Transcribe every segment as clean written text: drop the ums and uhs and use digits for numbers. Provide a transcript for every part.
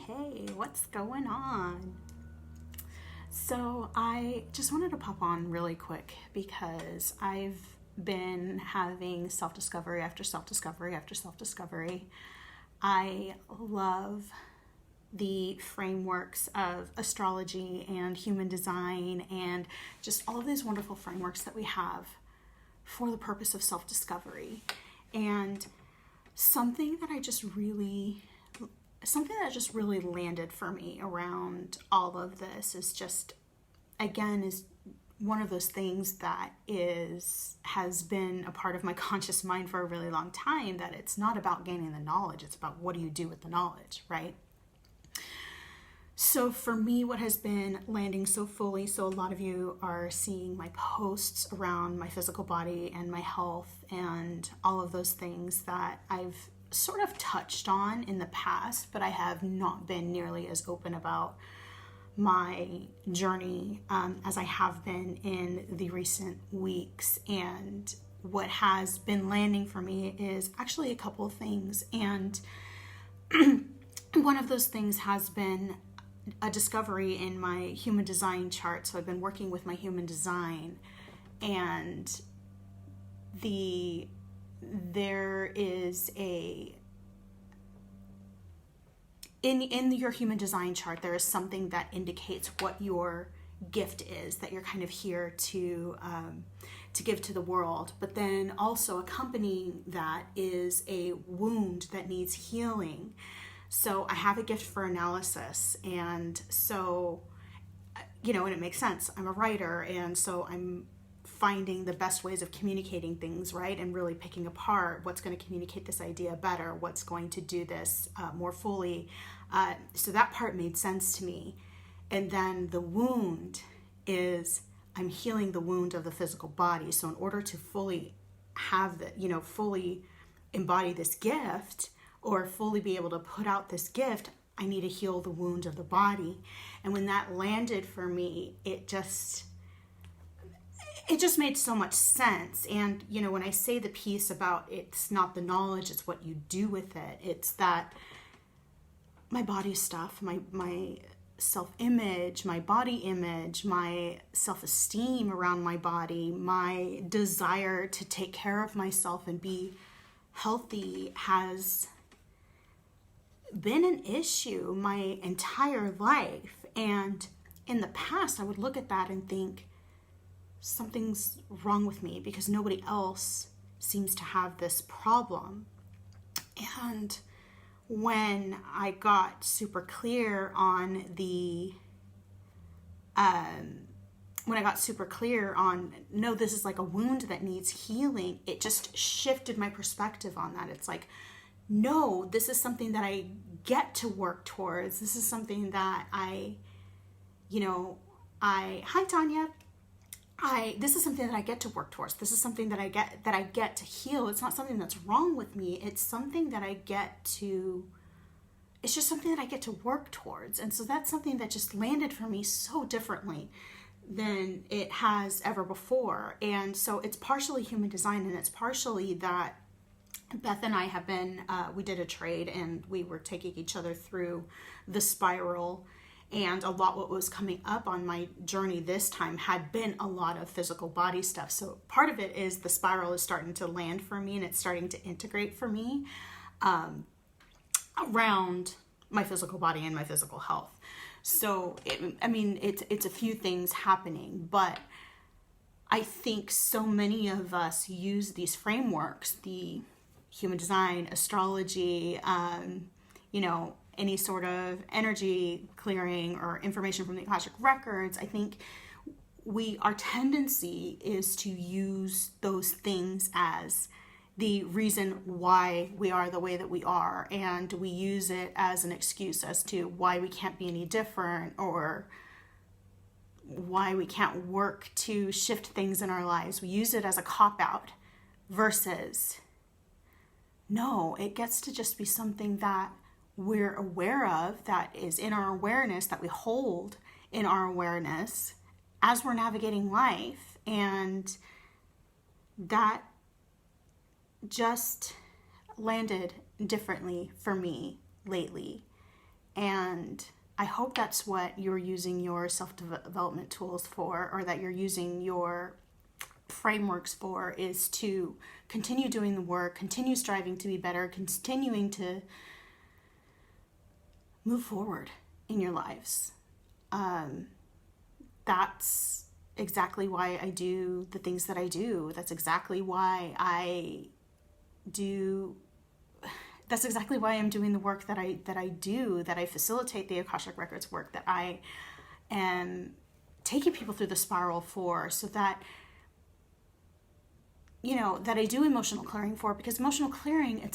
Hey, what's going on? So, I just wanted to pop on really quick because I've been having self discovery after self discovery after self discovery. I love the frameworks of astrology and human design and just all of these wonderful frameworks that we have for the purpose of self discovery. And something that I just really something that just really landed for me around all of this is just, again, is one of those things that has been a part of my conscious mind for a really long time, that it's not about gaining the knowledge, it's about what do you do with the knowledge, right? So for me, what has been landing so fully, so a lot of you are seeing my posts around my physical body and my health and all of those things that I've sort of touched on in the past, but I have not been nearly as open about my journey as I have been in the recent weeks. And what has been landing for me is actually a couple of things. And one of those things has been a discovery in my human design chart. So I've been working with my human design, and there is in your human design chart, there is something that indicates what your gift is, that you're kind of here to give to the world. But then also accompanying that is a wound that needs healing. So I have a gift for analysis, and so, and it makes sense. I'm a writer, and so I'm finding the best ways of communicating things, right? And really picking apart what's going to communicate this idea better, what's going to do this more fully. So that part made sense to me. And then the wound is, I'm healing the wound of the physical body. So in order to fully fully embody this gift, or fully be able to put out this gift, I need to heal the wound of the body. And when that landed for me, it just made so much sense. And, when I say the piece about it's not the knowledge, it's what you do with it, it's that my body stuff, my self-image, my body image, my self-esteem around my body, my desire to take care of myself and be healthy has been an issue my entire life. And in the past, I would look at that and think, something's wrong with me because nobody else seems to have this problem. And when I got super clear on no, this is like a wound that needs healing, it just shifted my perspective on that. It's like, no, this is something that I get to work towards. This is something that hi Tanya. This is something that I get to work towards. This is something that I get to heal. It's not something that's wrong with me. It's something that it's just something that I get to work towards. And so that's something that just landed for me so differently than it has ever before. And so it's partially human design, and it's partially that Beth and I have been, we did a trade, and we were taking each other through the spiral. And a lot what was coming up on my journey this time had been a lot of physical body stuff. So part of it is the spiral is starting to land for me, and it's starting to integrate for me around my physical body and my physical health. So, it's a few things happening, but I think so many of us use these frameworks, the human design, astrology, any sort of energy clearing or information from the Akashic records. I think our tendency is to use those things as the reason why we are the way that we are, and we use it as an excuse as to why we can't be any different, or why we can't work to shift things in our lives. We use it as a cop-out versus, no, it gets to just be something that we're aware of, that is in our awareness, that we hold in our awareness as we're navigating life. And that just landed differently for me lately. And I hope that's what you're using your self-development tools for, or that you're using your frameworks for, is to continue doing the work, continue striving to be better, continuing to move forward in your lives. That's exactly why I do the things that I do. That's exactly why I'm doing the work that I do, that I facilitate the Akashic Records work, that I am taking people through the spiral for, so that, that I do emotional clearing for, because emotional clearing,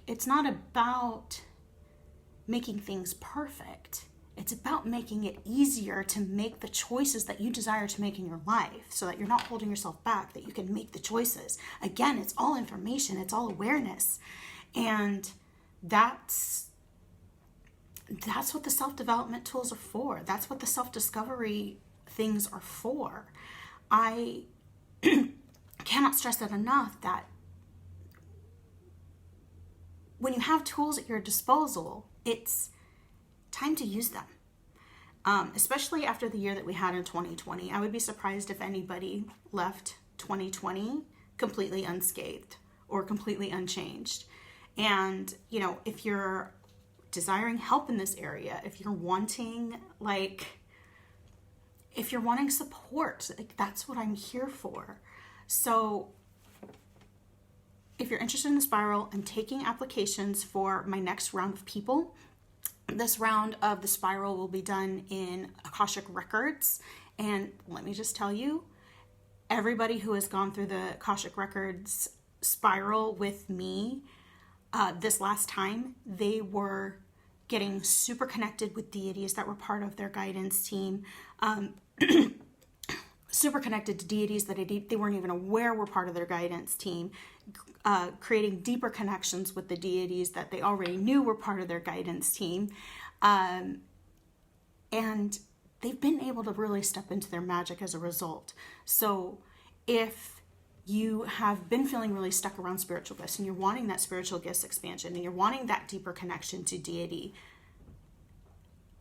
it's not about making things perfect. It's about making it easier to make the choices that you desire to make in your life, so that you're not holding yourself back, that you can make the choices. Again, it's all information, it's all awareness. And that's what the self-development tools are for. That's what the self-discovery things are for. I cannot stress that enough, that when you have tools at your disposal, it's time to use them. Especially after the year that we had in 2020. I would be surprised if anybody left 2020 completely unscathed or completely unchanged. And, if you're desiring help in this area, if you're wanting support, that's what I'm here for. So if you're interested in the spiral, I'm taking applications for my next round of people. This round of the spiral will be done in Akashic Records. And let me just tell you, everybody who has gone through the Akashic Records spiral with me this last time, they were getting super connected with deities that were part of their guidance team. Super connected to deities that they weren't even aware were part of their guidance team, creating deeper connections with the deities that they already knew were part of their guidance team. And they've been able to really step into their magic as a result. So if you have been feeling really stuck around spiritual gifts, and you're wanting that spiritual gifts expansion, and you're wanting that deeper connection to deity,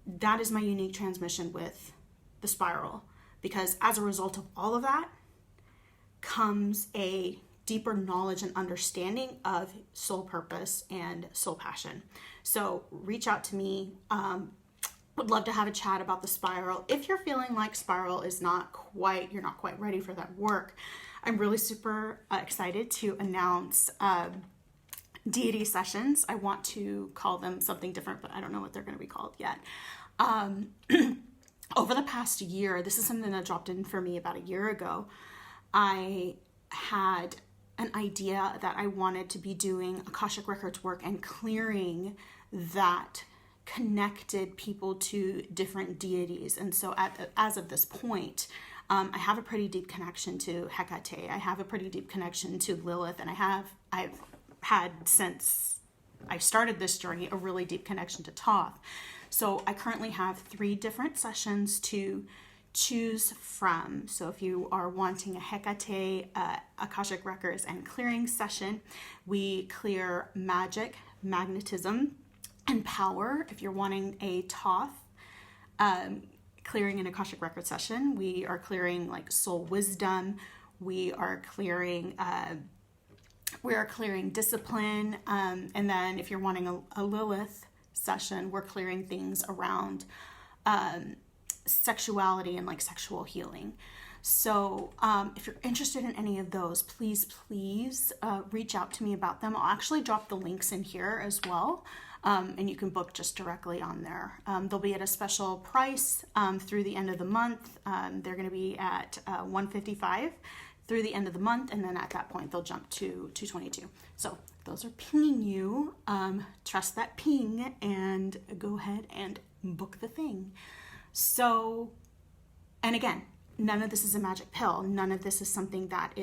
that is my unique transmission with the spiral. Because as a result of all of that comes a deeper knowledge and understanding of soul purpose and soul passion. So reach out to me. Would love to have a chat about the spiral. If you're feeling like spiral is you're not quite ready for that work, I'm really super excited to announce deity sessions. I want to call them something different, but I don't know what they're going to be called yet. Over the past year, this is something that dropped in for me about a year ago. I had an idea that I wanted to be doing Akashic Records work and clearing that connected people to different deities. And so as of this point, I have a pretty deep connection to Hecate. I have a pretty deep connection to Lilith. And I've had, since I started this journey, a really deep connection to Thoth. So I currently have 3 different sessions to choose from. So if you are wanting a Hecate, Akashic Records and clearing session, we clear magic, magnetism, and power. If you're wanting a Thoth, clearing an Akashic Record session, we are clearing soul wisdom. We are clearing discipline. And then if you're wanting a Lilith session, we're clearing things around sexuality and sexual healing. So if you're interested in any of those, please reach out to me about them. I'll actually drop the links in here as well. And you can book just directly on there. They'll be at a special price through the end of the month. They're going to be at $155 through the end of the month, and then at that point they'll jump to $222. So those are pinging you. Trust that ping and go ahead and book the thing. So, and again, none of this is a magic pill. None of this is something that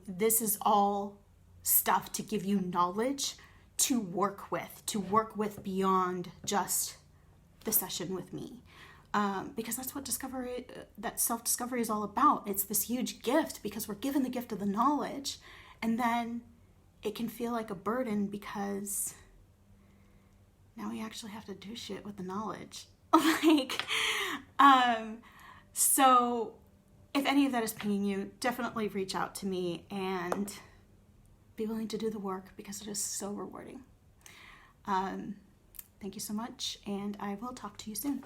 this is all stuff to give you knowledge to work with beyond just the session with me. Because that's what that self-discovery is all about. It's this huge gift because we're given the gift of the knowledge, and then it can feel like a burden because now we actually have to do shit with the knowledge. Like, so if any of that is pinging you, definitely reach out to me and be willing to do the work, because it is so rewarding. Thank you so much, and I will talk to you soon.